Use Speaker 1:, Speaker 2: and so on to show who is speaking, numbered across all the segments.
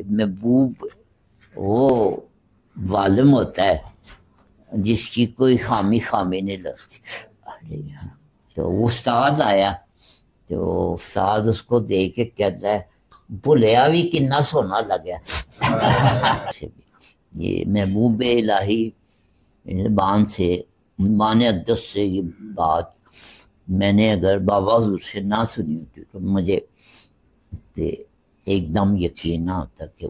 Speaker 1: محبوب وہ ظالم ہوتا ہے جس کی کوئی خامی نہیں لگتی. تو استاد آیا تو استاد اس کو دیکھ کے کہتا ہے بھلیا بھی کنا سونا لگیا. یہ محبوب الہی زبان سے مان اقدس سے یہ بات میں نے اگر بابا حضور سے نہ سنی ہوتی تو مجھے ایک دم یقین نہ ہوتا کہ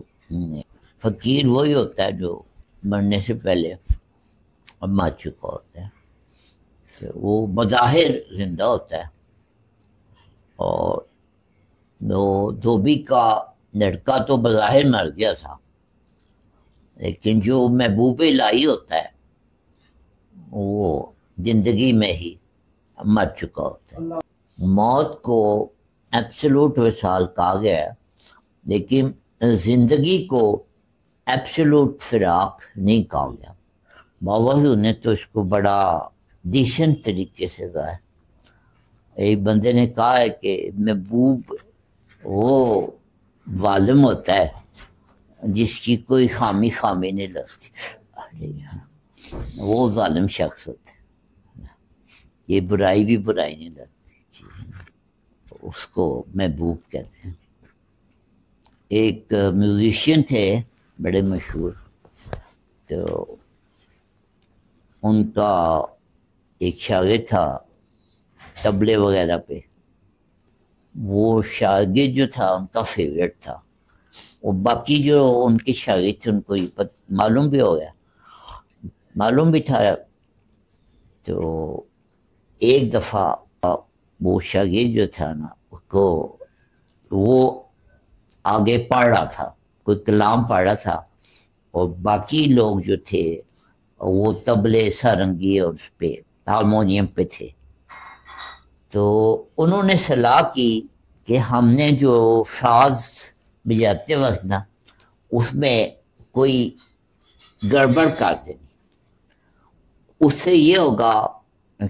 Speaker 1: فقیر وہی ہوتا ہے جو مرنے سے پہلے مر چکا ہوتا ہے، کہ وہ بظاہر زندہ ہوتا ہے. اور دھوبی کا لڑکا تو بظاہر مر گیا تھا، لیکن جو محبوب الہی ہوتا ہے وہ زندگی میں ہی مر چکا ہوتا ہے. موت کو ایبسولوٹ وصال کہا گیا ہے، لیکن زندگی کو ایبسولوٹ فراق نہیں کہا گیا. بابا حضور نے تو اس کو بڑا ڈیسنٹ طریقے سے کہا ہے. ایک بندے نے کہا ہے کہ محبوب وہ ظالم ہوتا ہے جس کی کوئی خامی نہیں لگتی. وہ ظالم شخص ہوتا ہے، یہ برائی بھی برائی نہیں لگتی، اس کو محبوب کہتے ہیں. ایک میوزیشین تھے بڑے مشہور، تو ان کا ایک شاگرد تھا طبلے وغیرہ پہ. وہ شاگرد جو تھا ان کا فیوریٹ تھا، اور باقی جو ان کے شاگرد تھے ان کو یہ معلوم بھی ہو گیا، معلوم بھی تھا. تو ایک دفعہ وہ شاگرد جو تھا نا کو وہ آگے پڑھ رہا تھا، کوئی کلام پڑھ رہا تھا، اور باقی لوگ جو تھے وہ طبلے سارنگی اور اس پہ ہارمونیم پہ تھے. تو انہوں نے صلاح کی کہ ہم نے جو ساز بجاتے وقت نا اس میں کوئی گڑبڑ کر دینی. اس سے یہ ہوگا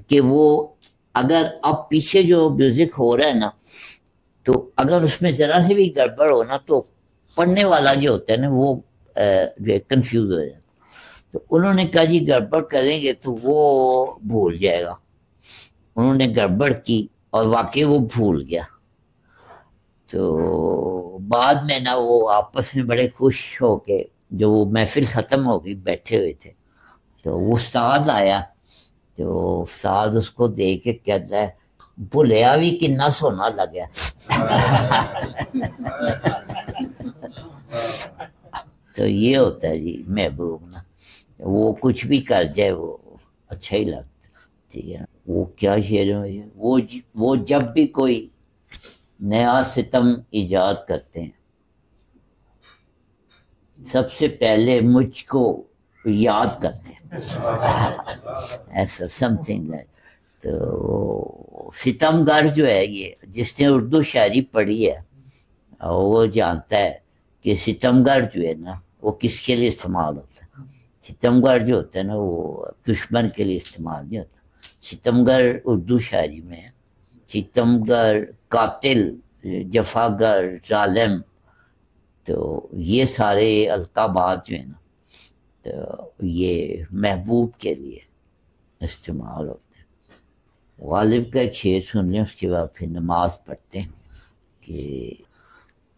Speaker 1: کہ وہ اگر اب پیچھے جو میوزک ہو رہا ہے نا، تو اگر اس میں ذرا سے بھی گڑبڑ ہو نا تو پڑھنے والا جو ہوتا ہے نا وہ جو کنفیوز ہو جاتا. تو انہوں نے کہا جی گڑبڑ کریں گے تو وہ بھول جائے گا. انہوں نے گڑبڑ کی اور واقعی وہ بھول گیا. تو بعد میں نا وہ آپس میں بڑے خوش ہو کے جو وہ محفل ختم ہو گئی بیٹھے ہوئے تھے، تو وہ استاد آیا تو استاد اس کو دیکھ کے کہتا ہے بھلیا بھی کنا سونا لگیا. تو یہ ہوتا ہے جی محبوب نا، وہ کچھ بھی کر جائے وہ اچھا ہی لگتا. ٹھیک ہے، وہ کیا شعر ہے، وہ جب بھی کوئی نیا ستم ایجاد کرتے ہیں سب سے پہلے مجھ کو یاد کرتے ہیں. ایسا سم تھنگ ہے. تو ستم گر جو ہے، یہ جس نے اردو شاعری پڑھی ہے وہ جانتا ہے کہ ستم گر جو ہے نا وہ کس کے لیے استعمال ہوتا ہے. ستم گر جو ہوتا ہے نا وہ دشمن کے لیے استعمال نہیں ہوتا. ستم گر اردو شاعری میں ہے ستم گر، قاتل، جفاگر، ظالم. تو یہ سارے القابات جو ہیں نا تو یہ محبوب کے لیے استعمال ہوتے ہیں. غالب کا ایک شعر سن لیں، اس کے بعد پھر نماز پڑھتے ہیں کہ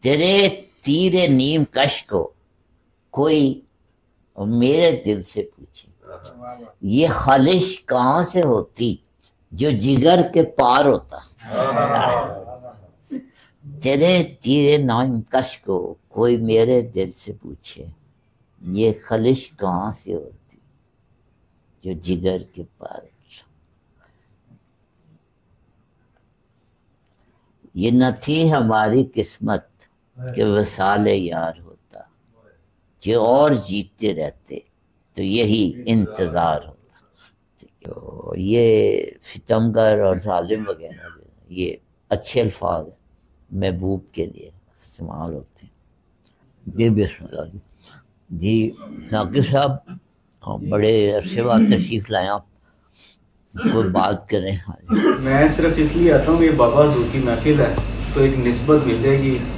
Speaker 1: تیرے تیر نیم کش کو کوئی میرے دل سے پوچھے، یہ خالش کہاں سے ہوتی جو جگر کے پار ہوتا. تیرے تیر نیم کش کو کوئی میرے دل سے پوچھے، یہ خالش کہاں سے ہوتی جو جگر کے پار ہوتا. یہ نہ تھی ہماری قسمت کہ وصال یار ہوتا، جو اور جیتے رہتے تو یہی انتظار ہوتا. تو یہ ستمگر اور ظالم وغیرہ یہ اچھے الفاظ ہیں، محبوب کے لیے استعمال ہوتے ہیں. جی بسم اللہ. جی ثاقب صاحب بڑے عرصے بعد تشریف لائیں، آپ کوئی بات کریں.
Speaker 2: میں صرف اس لیے آتا ہوں کہ بابا حضور کی محفل ہے تو ایک نسبت مل جائے گی،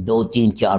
Speaker 1: 2, 3, 4,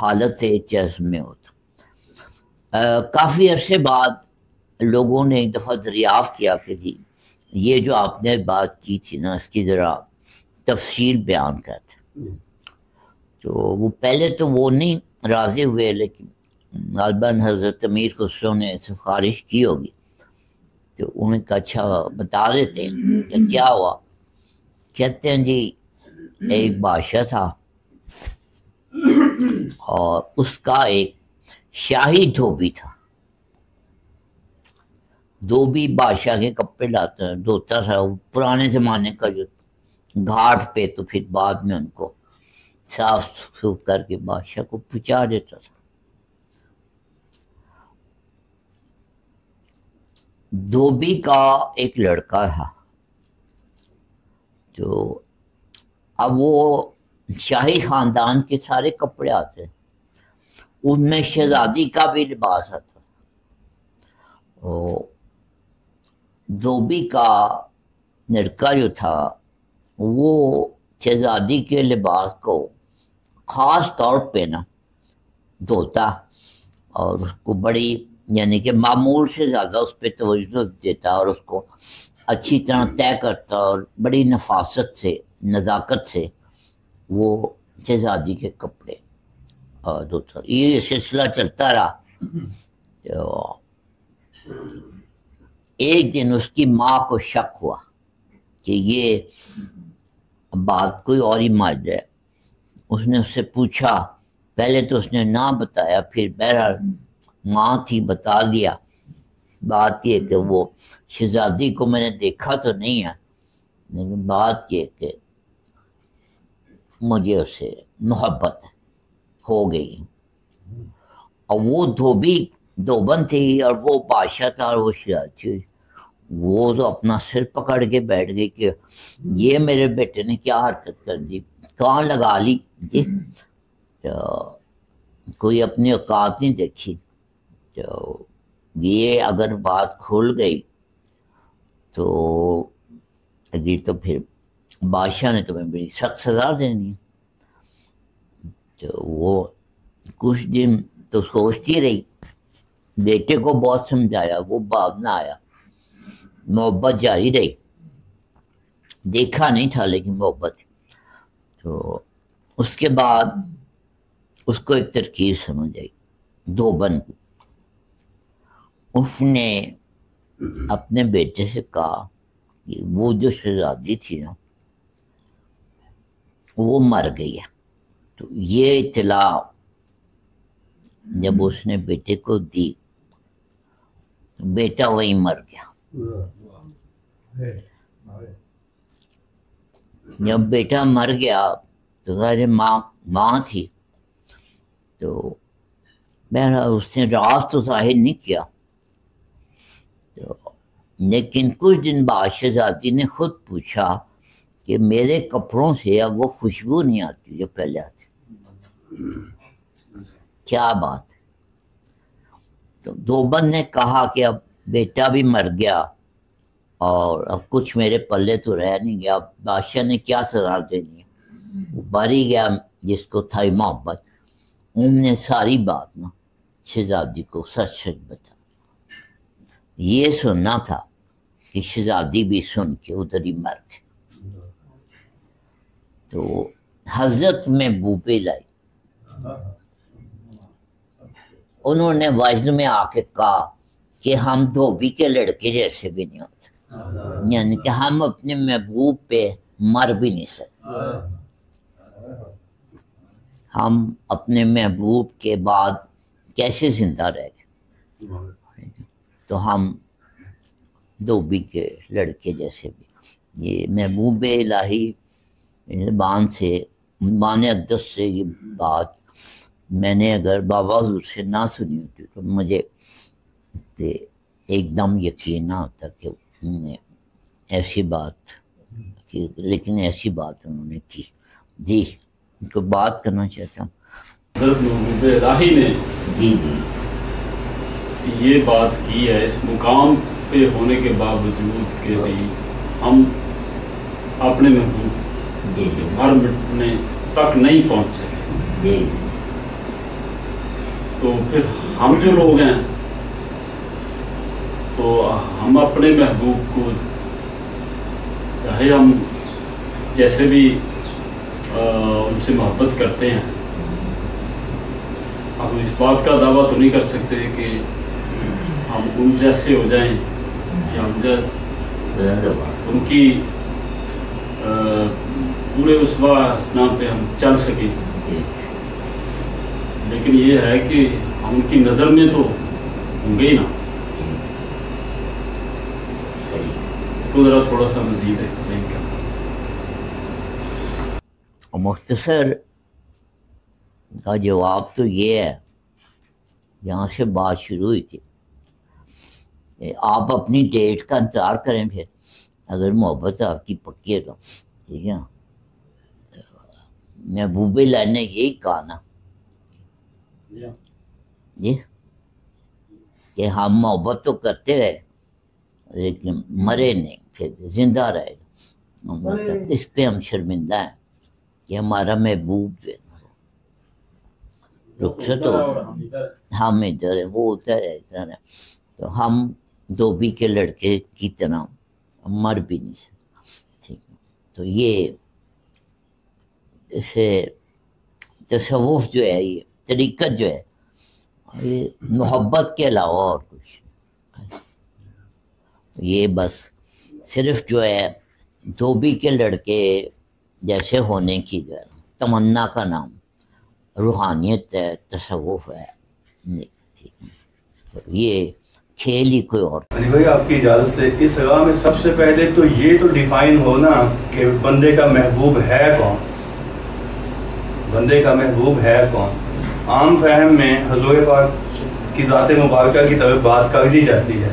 Speaker 1: حالت جذب میں ہوتا. کافی عرصے بعد لوگوں نے ایک دفعہ دریافت کیا کہ جی یہ جو آپ نے بات کی تھی نا اس کی ذرا تفصیل بیان کرتے. تو وہ پہلے تو وہ نہیں راضی ہوئے، لیکن غالباً حضرت امیر خسرو نے سفارش کی ہوگی تو انہوں نے کہا اچھا بتا دیتے ہیں کہ کیا ہوا. کہتے ہیں جی ایک بادشاہ تھا اور اس کا ایک شاہی دھوبی تھا. دھوبی بادشاہ کے کپڑے لاتا دھوتا تھا، وہ پرانے زمانے کا جو گھاٹ پہ، تو پھر بعد میں ان کو صاف سوف کر کے بادشاہ کو پہنچا دیتا تھا. دھوبی کا ایک لڑکا تھا، تو اب وہ شاہی خاندان کے سارے کپڑے آتے، ان میں شہزادی کا بھی لباس آتا. دھوبی کا لڑکا جو تھا وہ شہزادی کے لباس کو خاص طور پہ نا دھوتا اور اس کو بڑی یعنی کہ معمول سے زیادہ اس پہ توجہ دیتا اور اس کو اچھی طرح طے کرتا اور بڑی نفاست سے نزاکت سے وہ شہزادی کے کپڑے دھوتا. یہ سلسلہ چلتا رہا. تو ایک دن اس کی ماں کو شک ہوا کہ یہ بات کوئی اور ہی ماجرا ہے. اس نے اس سے پوچھا، پہلے تو اس نے نہ بتایا، پھر بہرحال ماں تھی بتا دیا. بات یہ کہ وہ شہزادی کو میں نے دیکھا تو نہیں ہے، لیکن بات یہ کہ مجھے اسے محبت ہو گئی. اور وہ دھوبی دوبن تھی اور وہ بادشاہ تھا اور وہ شہزادی، وہ تو اپنا سر پکڑ کے بیٹھ گئی کہ یہ میرے بیٹے نے کیا حرکت کر دی، کہاں لگا لی جی. تو کوئی اپنی اوقات نہیں دیکھی. تو یہ اگر بات کھل گئی تو جی تو پھر بادشاہ نے تمہیں بڑی سخت سزا دینی ہے. تو وہ کچھ دن تو سوچتی رہی، بیٹے کو بہت سمجھایا، وہ بات نہ آیا. محبت جاری رہی، دیکھا نہیں تھا لیکن محبت. تو اس کے بعد اس کو ایک ترکیب سمجھ آئی دھوبن کو. اس نے اپنے بیٹے سے کہا کہ وہ جو شہزادی تھی نا وہ مر گئی ہے. تو یہ اطلاع جب اس نے بیٹے کو دی تو بیٹا وہیں مر گیا. جب بیٹا مر گیا تو ظاہر ماں تھی، تو بہرحال اس نے راز تو ظاہر نہیں کیا. لیکن کچھ دن بعد شہزادی نے خود پوچھا کہ میرے کپڑوں سے اب وہ خوشبو نہیں آتی جو پہلے آتی، کیا بات ہے. تو دھوبن نے کہا کہ اب بیٹا بھی مر گیا اور اب کچھ میرے پلے تو رہ نہیں گیا، اب بادشاہ نے کیا سزا دینی ہے. وہ باری گیا جس کو تھا محبت، انہوں نے ساری بات نا شہزادی کو سچ سچ بتا. یہ سننا تھا کہ شہزادی بھی سن کے ادھر ہی مر گئے. تو حضرت میں بوبے لائی، انہوں نے وجد میں آ کے کہا کہ ہم دھوبی کے لڑکے جیسے بھی نہیں ہوتے، یعنی کہ ہم اپنے محبوب پہ مر بھی نہیں سکتے. ہم اپنے محبوب کے بعد کیسے زندہ رہ گئے؟ تو ہم دھوبی کے لڑکے جیسے بھی. یہ محبوب الہی زبان سے زبان اقدس سے یہ بات میں نے اگر بابا حضور سے نہ سنی ہوتی تو مجھے ایک دم یقین نہ ہوتا کہ انہوں نے ایسی بات کی، لیکن ایسی بات انہوں نے کی. جی ان کو بات کرنا چاہتا ہوں.
Speaker 2: حضرت محبوب الہی نے
Speaker 1: جی جی
Speaker 2: یہ بات کی ہے اس مقام پہ ہونے کے باوجود کہ بھی ہم اپنے محبوب
Speaker 1: جی جی
Speaker 2: گھر مٹنے تک نہیں پہنچ سکے.
Speaker 1: جی
Speaker 2: تو پھر ہم جو لوگ ہیں تو ہم اپنے محبوب کو چاہے ہم جیسے بھی ان سے محبت کرتے ہیں، ہم اس بات کا دعویٰ تو نہیں کر سکتے کہ ہم ان جیسے ہو جائیں یا ان کی پورے اسوہ حسنہ پہ ہم چل سکیں، لیکن یہ ہے کہ ہم ان کی نظر میں تو ہوں گے ہی نا۔ اس کو ذرا تھوڑا سا مزید ایکسپلین کریں۔
Speaker 1: مختصر کا جواب تو یہ ہے، یہاں سے بات شروع ہوئی تھی، آپ اپنی ڈیٹ کا انتظار کریں، پھر اگر محبت آپ کی پکی ہے تو ٹھیک ہے۔ محبوب اللہ نے یہی کہا نا جی کہ ہم محبت تو کرتے رہے لیکن مرے نہیں، پھر زندہ رہے گا۔ اس پہ ہم شرمندہ ہیں کہ ہمارا محبوب جو رخصت ہو، ہم ادھر ہے وہ ادھر ہے، ادھر ہے، تو ہم دھوبی کے لڑکے کی طرح مر بھی نہیں سکتے، ٹھیک ہے۔ تو یہ اسے تصوف جو ہے، یہ طریقت جو ہے، یہ محبت کے علاوہ اور کچھ، یہ بس صرف جو ہے دھوبی کے لڑکے جیسے ہونے کی جو ہے تمنا کا نام روحانیت ہے، تصوف ہے، ٹھیک ہے۔ تو یہ کھیل ہی کوئی اور۔
Speaker 3: علی بھائی آپ کی اجازت سے اس راہ میں سب سے پہلے تو یہ تو ڈیفائن ہونا کہ بندے کا محبوب ہے کون، بندے کا محبوب ہے کون۔ عام فہم میں حضور پاک کی ذات مبارکہ کی طرف بات کر دی جاتی ہے،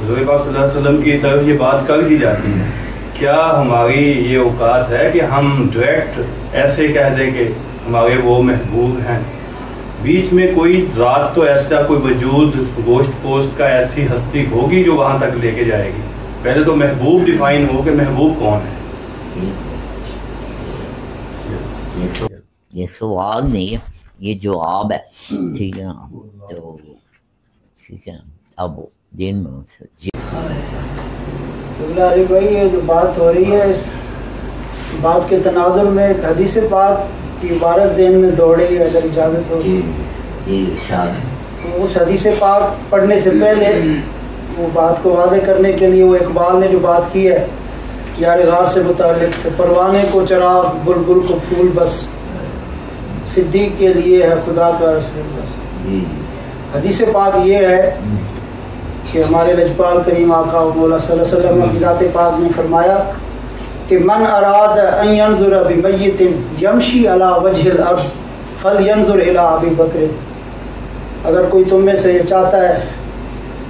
Speaker 3: حضور پاک صلی اللہ علیہ وسلم کی طرف یہ بات کر دی جاتی ہے۔ کیا ہماری یہ اوقات ہے کہ ہم ڈائریکٹ ایسے کہہ دیں کہ ہمارے وہ محبوب ہیں؟ بیچ میں کوئی ذات تو ایسا کوئی وجود گوشت پوشت کا ایسی ہستی ہوگی جو وہاں تک لے کے جائے گی۔ پہلے تو محبوب ڈیفائن ہو کہ محبوب کون ہے۔
Speaker 1: یہ سوال نہیں ہے، یہ جواب ہے، ٹھیک ہے۔ تو ٹھیک ہے، اب دین میں جی
Speaker 4: علی بھائی یہ جو بات ہو رہی ہے، اس بات کے تناظر میں ایک حدیث پاک کی عبارت ذہن میں دوڑ رہی ہے، اگر اجازت ہو۔ اس حدیث پاک پڑھنے سے پہلے وہ بات کو واضح کرنے کے لیے وہ اقبال نے جو بات کی ہے یار غار سے متعلق، کہ پروانے کو چراغ بلبل کو پھول بس، صدیق کے لیے ہے خدا کا رسول بس۔ حدیث پاک یہ ہے کہ ہمارے لجپال کریم آقا و مولا صلی اللہ علیہ وسلم کی ذات پاک نے فرمایا کہ من اراد ان ينظر بمیت یمشی علی وجہ الارض فلینظر الی ابی بکر، اگر کوئی تم میں سے یہ چاہتا ہے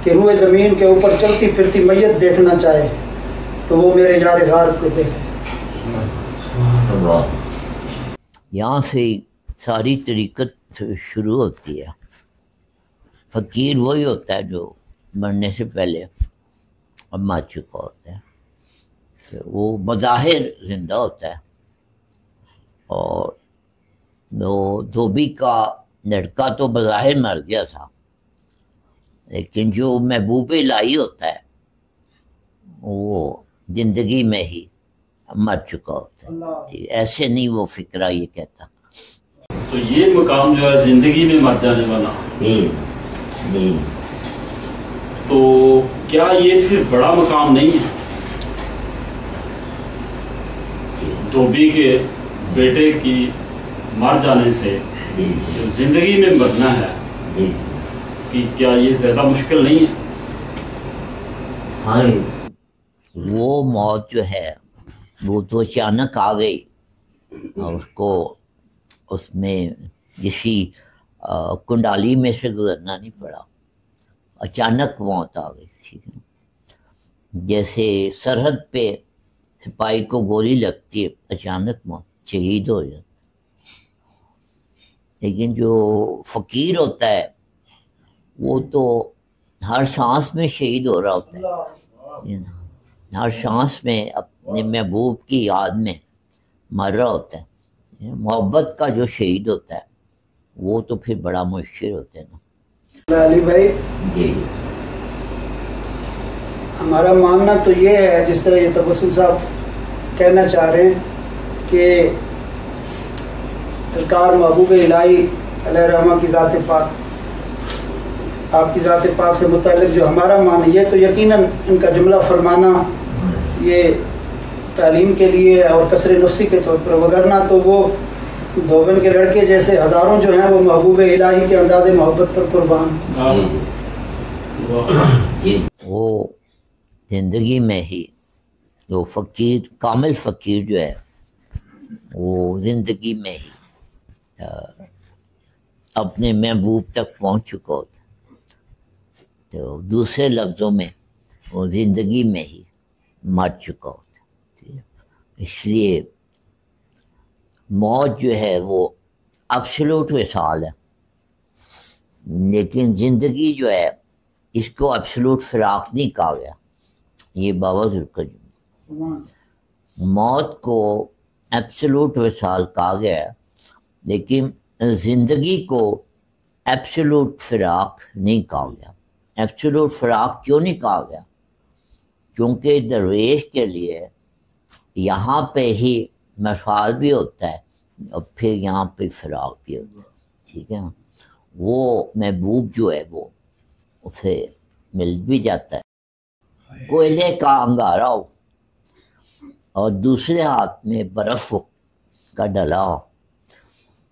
Speaker 4: کہ روئے زمین کے اوپر چلتی پھرتی میت دیکھنا چاہے تو وہ میرے یار غار کو دیکھے۔
Speaker 1: یہاں سے ساری طریقت شروع ہوتی ہے۔ فقیر وہی ہوتا ہے جو مرنے سے پہلے اب مر چکا ہوتا ہے، کہ وہ بظاہر زندہ ہوتا ہے، اور وہ دھوبی کا لڑکا تو بظاہر مر گیا تھا، لیکن جو محبوب الہی ہوتا ہے وہ زندگی میں ہی مر چکا ہوتا ہے۔ ایسے نہیں وہ فکرہ یہ کہتا۔
Speaker 2: تو یہ مقام جو ہے زندگی میں مر جانے والا، تو کیا یہ پھر بڑا مقام نہیں ہے؟ دھوبی کے بیٹے کی مر جانے سے جو زندگی میں مرنا ہے، کہ کیا یہ زیادہ مشکل نہیں ہے؟
Speaker 1: ہاں، وہ موت جو ہے وہ تو اچانک آ گئی، اور اس کو اس میں کسی کنڈالی میں سے گزرنا نہیں پڑا، اچانک موت آ گئی، ٹھیک ہے۔ جیسے سرحد پہ سپاہی کو گولی لگتی ہے، اچانک موت، شہید ہو جاتا۔ لیکن جو فقیر ہوتا ہے وہ تو ہر سانس میں شہید ہو رہا ہوتا ہے، ہر سانس میں اپنے محبوب کی یاد میں مر رہا ہوتا ہے۔ محبت کا جو شہید ہوتا ہے وہ تو پھر بڑا مشکل ہوتے ہیں نا.
Speaker 4: علی بھائی
Speaker 1: جی
Speaker 4: ہمارا ماننا تو یہ ہے، جس طرح یہ تبسم صاحب کہنا چاہ رہے ہیں کہ سرکار محبوب الہی علیہ رحمہ کی ذات پاک، آپ کی ذات پاک سے متعلق جو ہمارا مان ہے، یہ تو یقیناً ان کا جملہ فرمانا یہ تعلیم کے لیے اور کسر نفسی کے طور پر، وگرنہ تو وہ دھوبن کے لڑکے جیسے ہزاروں جو ہیں وہ محبوب الہی کے انداز محبت پر قربان.
Speaker 1: جی وہ زندگی میں ہی جو فقیر، کامل فقیر جو ہے وہ زندگی میں ہی اپنے محبوب تک پہنچ چکا ہوتا. تو دوسرے لفظوں میں وہ زندگی میں ہی مر چکا ہوتا. اس لیے موت جو ہے وہ ایبسولوٹ وصال ہے، لیکن زندگی جو ہے اس کو ایبسولوٹ فراق نہیں کہا گیا. یہ بابا ذوالفقار جی، موت کو ایبسولوٹ وصال کہا گیا ہے، لیکن زندگی کو ایبسولوٹ فراق نہیں کہا گیا. ایبسولوٹ فراق کیوں نہیں کہا گیا؟ کیونکہ درویش کے لیے یہاں پہ ہی مثال بھی ہوتا ہے اور پھر یہاں پہ فراق بھی ہوتا ہے. ٹھیک ہے نا؟ وہ محبوب جو ہے وہ اسے مل بھی جاتا ہے. کوئلے کا انگارہ ہو اور دوسرے ہاتھ میں برف کا ڈلا ہو،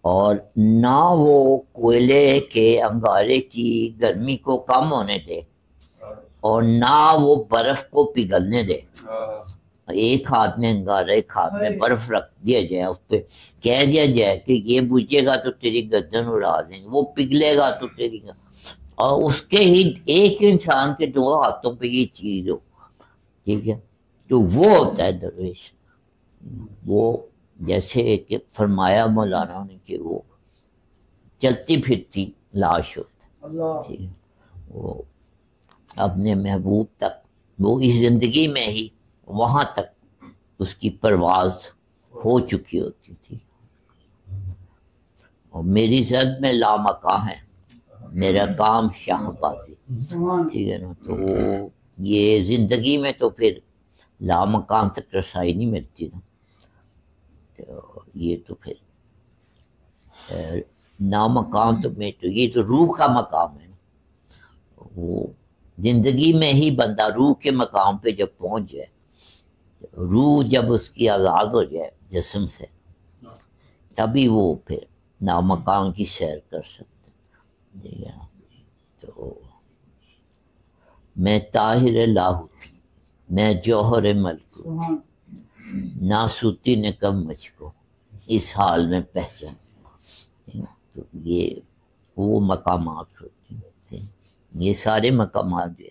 Speaker 1: اور نہ وہ کوئلے کے انگارے کی گرمی کو کم ہونے دے اور نہ وہ برف کو پگھلنے دے. ایک ہاتھ میں انگارہ، ایک ہاتھ میں برف رکھ دیا جائے، اس پہ کہہ دیا جائے کہ یہ بجھے گا تو تیری گردن اڑا دیں گے، وہ پگھلے گا تو تیری، اور اس کے ہی ایک انسان کے دو ہاتھوں پہ یہ چیز ہو. ٹھیک ہے، تو وہ ہوتا ہے درویش. وہ جیسے کہ فرمایا مولانا نے کہ وہ چلتی پھرتی لاش ہوتا. ٹھیک ہے، وہ اپنے محبوب تک، وہ اس زندگی میں ہی وہاں تک اس کی پرواز ہو چکی ہوتی تھی. اور میری زد میں لامکاں ہے، میرا کام شاہ بازی. ٹھیک ہے نا؟ تو یہ زندگی میں تو پھر لامکان تک رسائی نہیں ملتی نا. تو یہ تو پھر نامکان تو میں تو یہ تو روح کا مقام ہے نا. وہ زندگی میں ہی بندہ روح کے مقام پہ جب پہنچ جائے، روح جب اس کی آزاد ہو جائے جسم سے، تبھی وہ پھر نامکان کی سیر کر سکتے. تو میں طاہر لاہوتی، میں جوہر ملک، ناسوتی نے کم مجھ کو اس حال میں پہچان. تو یہ وہ مقامات ہوتے ہیں. یہ سارے مقامات جو